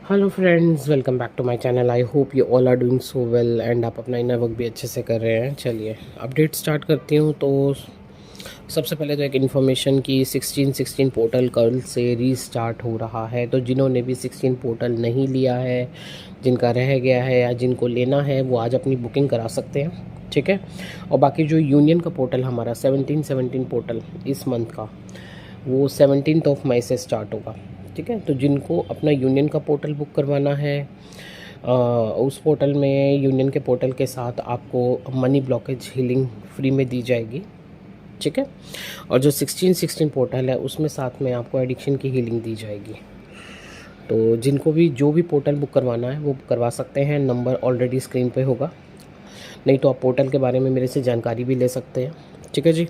Hello friends, welcome back to my channel. I hope you all are doing so well and आप अपना inner work भी अच्छे से कर रहे हैं। चलिए अपडेट स्टार्ट करती हूँ। तो सबसे पहले तो एक इन्फॉर्मेशन की 16 पोर्टल कल से रीस्टार्ट हो रहा है। तो जिन्होंने भी 16 पोर्टल नहीं लिया है, जिनका रह गया है या जिनको लेना है, वो आज अपनी बुकिंग करा सकते हैं। ठीक है। और बाकी जो यूनियन का पोर्टल हमारा 17 पोर्टल इस मंथ का, वो 17 मई से स्टार्ट होगा। ठीक है। तो जिनको अपना यूनियन का पोर्टल बुक करवाना है, उस पोर्टल में यूनियन के पोर्टल के साथ आपको मनी ब्लॉकेज हीलिंग फ्री में दी जाएगी। ठीक है। और जो 16 पोर्टल है उसमें साथ में आपको एडिक्शन की हीलिंग दी जाएगी। तो जिनको भी जो भी पोर्टल बुक करवाना है वो करवा सकते हैं। नंबर ऑलरेडी स्क्रीन पे होगा, नहीं तो आप पोर्टल के बारे में मेरे से जानकारी भी ले सकते हैं। ठीक है जी।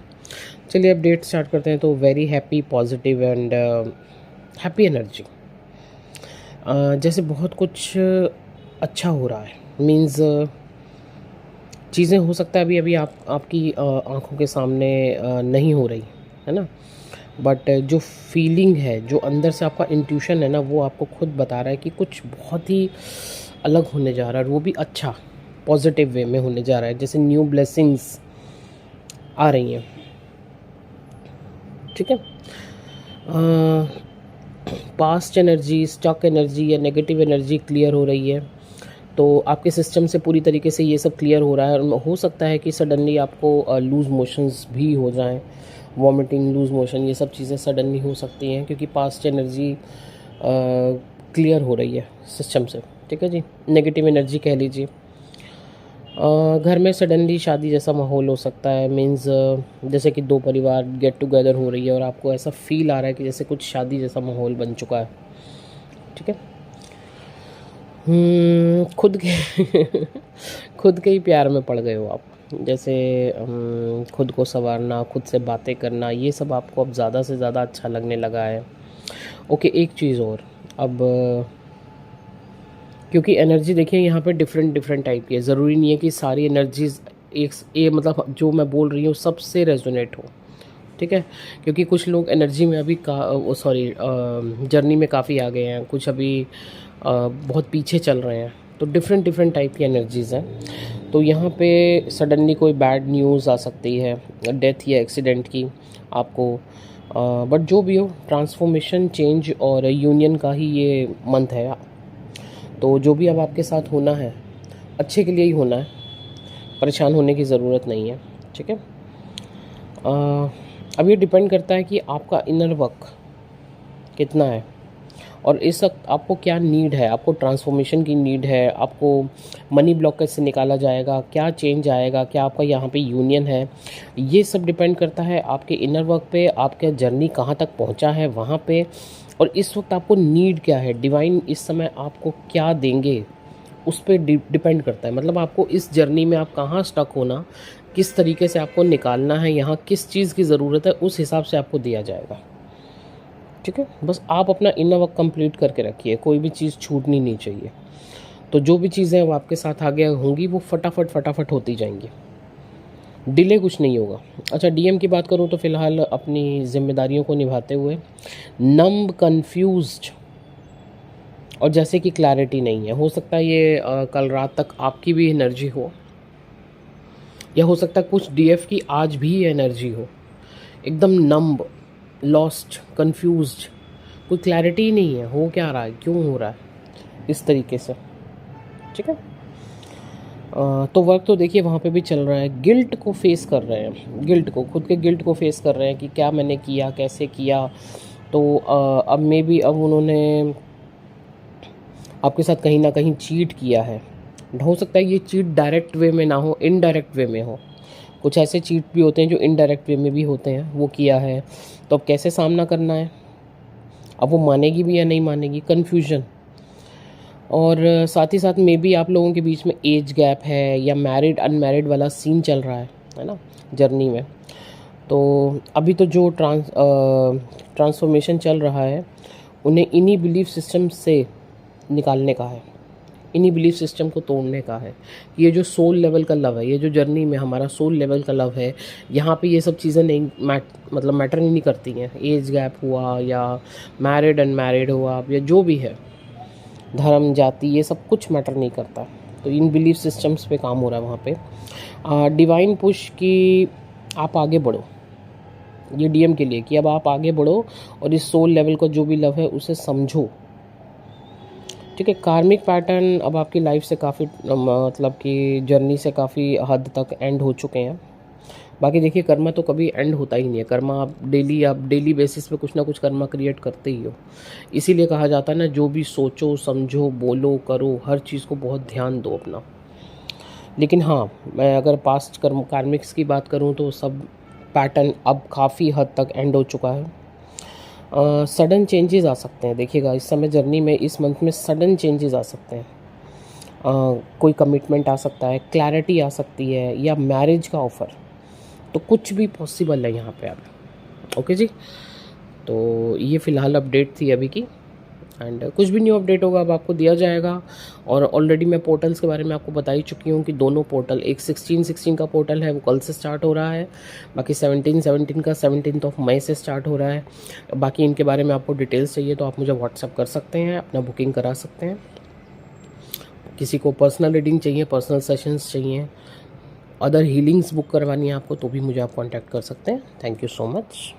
चलिए अपडेट स्टार्ट करते हैं। तो very happy, positive and happy energy. जैसे बहुत कुछ अच्छा हो रहा है। मीन्स चीज़ें हो सकता है अभी अभी आपकी आंखों के सामने नहीं हो रही है ना, बट जो फीलिंग है, जो अंदर से आपका इंट्यूशन है ना, वो आपको खुद बता रहा है कि कुछ बहुत ही अलग होने जा रहा है। और वो भी अच्छा, पॉजिटिव वे में होने जा रहा है। जैसे न्यू ब्लेसिंग्स आ रही हैं। ठीक है। पास्ट एनर्जी, स्टक एनर्जी या नेगेटिव एनर्जी क्लियर हो रही है। तो आपके सिस्टम से पूरी तरीके से ये सब क्लियर हो रहा है। और हो सकता है कि सडनली आपको लूज़ मोशंस भी हो जाएं, वॉमिटिंग, लूज़ मोशन, ये सब चीज़ें सडनली हो सकती हैं क्योंकि पास्ट एनर्जी क्लियर हो रही है सिस्टम से। ठीक है जी। नेगेटिव एनर्जी कह लीजिए। घर में सडनली शादी जैसा माहौल हो सकता है। मीन्स जैसे कि दो परिवार गेट टुगेदर हो रही है और आपको ऐसा फील आ रहा है कि जैसे कुछ शादी जैसा माहौल बन चुका है। ठीक है। खुद के खुद के ही प्यार में पड़ गए हो आप। जैसे खुद को संवारना, खुद से बातें करना, ये सब आपको अब ज़्यादा से ज़्यादा अच्छा लगने लगा है। ओके, एक चीज़ और। अब क्योंकि एनर्जी देखिए यहाँ पे डिफरेंट डिफरेंट टाइप की है। ज़रूरी नहीं है कि सारी एनर्जीज एक ये मतलब जो मैं बोल रही हूँ सबसे रेजोनेट हो। ठीक है। क्योंकि कुछ लोग एनर्जी में अभी जर्नी में काफ़ी आगे हैं, कुछ अभी बहुत पीछे चल रहे हैं। तो डिफरेंट डिफरेंट टाइप की एनर्जीज़ हैं। तो यहाँ पे सडनली कोई बैड न्यूज़ आ सकती है, डेथ या एक्सीडेंट की आपको। बट जो भी हो, ट्रांसफॉर्मेशन, चेंज और यूनियन का ही ये मंथ है। तो जो भी अब आपके साथ होना है, अच्छे के लिए ही होना है। परेशान होने की ज़रूरत नहीं है। ठीक है। अब ये डिपेंड करता है कि आपका इनर वर्क कितना है और इस वक्त आपको क्या नीड है। आपको ट्रांसफॉर्मेशन की नीड है, आपको मनी ब्लॉकेज से निकाला जाएगा, क्या चेंज आएगा, क्या आपका यहाँ पे यूनियन है। ये सब डिपेंड करता है आपके इनर वर्क पे, आपका जर्नी कहाँ तक पहुँचा है वहाँ पे। और इस वक्त आपको नीड क्या है, डिवाइन इस समय आपको क्या देंगे, उस पर डिपेंड करता है। मतलब आपको इस जर्नी में आप कहाँ स्टक होना, किस तरीके से आपको निकालना है, यहाँ किस चीज़ की ज़रूरत है, उस हिसाब से आपको दिया जाएगा। ठीक है। बस आप अपना इनर वर्क कंप्लीट करके रखिए, कोई भी चीज़ छूटनी नहीं चाहिए। तो जो भी चीज़ें वो आपके साथ आगे होंगी वो फटाफट फटाफट होती जाएंगी, डिले कुछ नहीं होगा। अच्छा, डीएम की बात करूँ तो फ़िलहाल अपनी जिम्मेदारियों को निभाते हुए नम्ब, कन्फ्यूज्ड और जैसे कि क्लैरिटी नहीं है। हो सकता है ये कल रात तक आपकी भी एनर्जी हो, या हो सकता है कुछ डीएफ की आज भी एनर्जी हो। एकदम नम्ब, लॉस्ट, कन्फ्यूज्ड, कोई क्लैरिटी ही नहीं है, हो क्या रहा है, क्यों हो रहा है, इस तरीके से। ठीक है। तो वर्क तो देखिए वहाँ पे भी चल रहा है। गिल्ट को फेस कर रहे हैं, गिल्ट को, खुद के गिल्ट को फेस कर रहे हैं कि क्या मैंने किया, कैसे किया। तो अब मे बी अब उन्होंने आपके साथ कहीं ना कहीं चीट किया है। हो सकता है ये चीट डायरेक्ट वे में ना हो, इनडायरेक्ट वे में हो। कुछ ऐसे चीट भी होते हैं जो इनडायरेक्ट वे में भी होते हैं, वो किया है। तो अब कैसे सामना करना है, अब वो मानेगी भी या नहीं मानेगी, कन्फ्यूजन। और साथ ही साथ मे बी आप लोगों के बीच में एज गैप है या मैरिड अनमैरिड वाला सीन चल रहा है ना, जर्नी में। तो अभी तो जो ट्रांसफॉर्मेशन चल रहा है, उन्हें इन्हीं बिलीफ सिस्टम से निकालने का है, इन्हीं बिलीफ सिस्टम को तोड़ने का है। ये जो सोल लेवल का लव है, ये जो जर्नी में हमारा सोल लेवल का लव है, यहाँ पे ये सब चीज़ें नहीं मतलब मैटर नहीं करती हैं। एज गैप हुआ या मैरिड अनमैरिड हुआ या जो भी है, धर्म, जाति, ये सब कुछ मैटर नहीं करता। तो इन बिलीफ सिस्टम्स पे काम हो रहा है वहाँ पे। डिवाइन पुश कि आप आगे बढ़ो, ये डीएम के लिए कि अब आप आगे बढ़ो और इस सोल लेवल का जो भी लव है उसे समझो, ठीक है। कार्मिक पैटर्न अब आपकी लाइफ से काफ़ी मतलब कि जर्नी से काफ़ी हद तक एंड हो चुके हैं। बाकी देखिए, कर्मा तो कभी एंड होता ही नहीं है। कर्मा आप डेली बेसिस पे कुछ ना कुछ कर्मा क्रिएट करते ही हो। इसीलिए कहा जाता है ना, जो भी सोचो, समझो, बोलो, करो, हर चीज़ को बहुत ध्यान दो अपना। लेकिन हाँ, मैं अगर पास्ट कार्मिक्स की बात करूँ तो सब पैटर्न अब काफ़ी हद तक एंड हो चुका है। सडन चेंजेस आ सकते हैं, देखिएगा इस समय जर्नी में, इस मंथ में सडन चेंजेस आ सकते हैं। कोई कमिटमेंट आ सकता है, क्लैरिटी आ सकती है, या मैरिज का ऑफ़र, तो कुछ भी पॉसिबल है यहाँ पे अब। ओके जी, तो ये फ़िलहाल अपडेट थी अभी की, एंड कुछ भी न्यू अपडेट होगा अब आपको दिया जाएगा। और ऑलरेडी मैं पोर्टल्स के बारे में आपको बता ही चुकी हूँ कि दोनों पोर्टल, एक 16 का पोर्टल है वो कल से स्टार्ट हो रहा है, बाकी 17 का 17 मई से स्टार्ट हो रहा है। बाकी इनके बारे में आपको डिटेल्स चाहिए तो आप मुझे व्हाट्सअप कर सकते हैं, अपना बुकिंग करा सकते हैं। किसी को पर्सनल रीडिंग चाहिए, पर्सनल सेशंस चाहिए, अदर हीलिंग्स बुक करवानी है आपको, तो भी मुझे आप कॉन्टैक्ट कर सकते हैं। Thank you so much.